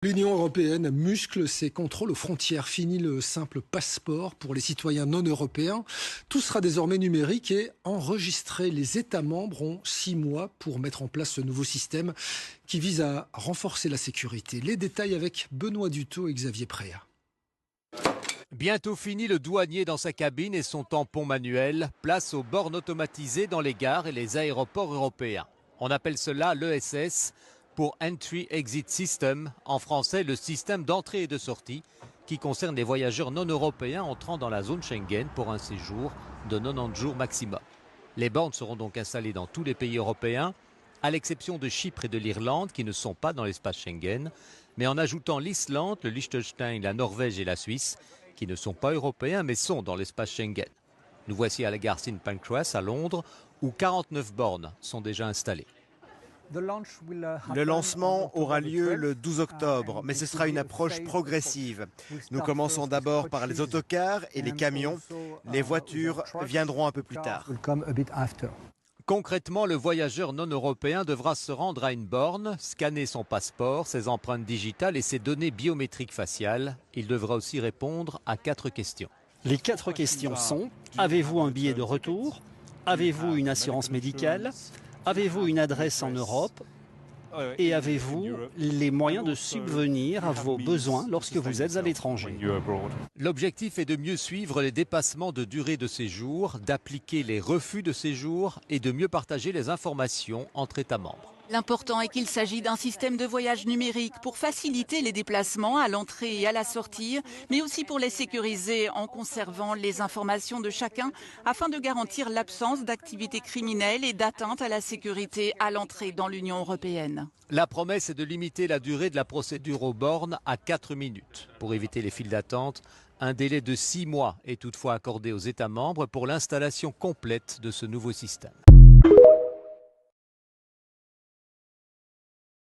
L'Union européenne muscle ses contrôles aux frontières. Fini le simple passeport pour les citoyens non européens. Tout sera désormais numérique et enregistré. Les États membres ont 6 mois pour mettre en place ce nouveau système qui vise à renforcer la sécurité. Les détails avec Benoît Dutot et Xavier Préat. Bientôt fini le douanier dans sa cabine et son tampon manuel. Place aux bornes automatisées dans les gares et les aéroports européens. On appelle cela l'ESS. Pour Entry Exit System, en français le système d'entrée et de sortie qui concerne les voyageurs non européens entrant dans la zone Schengen pour un séjour de 90 jours maximum. Les bornes seront donc installées dans tous les pays européens, à l'exception de Chypre et de l'Irlande qui ne sont pas dans l'espace Schengen, mais en ajoutant l'Islande, le Liechtenstein, la Norvège et la Suisse qui ne sont pas européens mais sont dans l'espace Schengen. Nous voici à la gare St Pancras à Londres où 49 bornes sont déjà installées. Le lancement aura lieu le 12 octobre, mais ce sera une approche progressive. Nous commençons d'abord par les autocars et les camions. Les voitures viendront un peu plus tard. Concrètement, le voyageur non européen devra se rendre à une borne, scanner son passeport, ses empreintes digitales et ses données biométriques faciales. Il devra aussi répondre à 4 questions. Les 4 questions sont: avez-vous un billet de retour? Avez-vous une assurance médicale? Avez-vous une adresse en Europe? Et avez-vous les moyens de subvenir à vos besoins lorsque vous êtes à l'étranger? L'objectif est de mieux suivre les dépassements de durée de séjour, d'appliquer les refus de séjour et de mieux partager les informations entre États membres. L'important est qu'il s'agit d'un système de voyage numérique pour faciliter les déplacements à l'entrée et à la sortie, mais aussi pour les sécuriser en conservant les informations de chacun afin de garantir l'absence d'activités criminelles et d'atteinte à la sécurité à l'entrée dans l'Union européenne. La promesse est de limiter la durée de la procédure aux bornes à 4 minutes. Pour éviter les files d'attente, un délai de 6 mois est toutefois accordé aux États membres pour l'installation complète de ce nouveau système.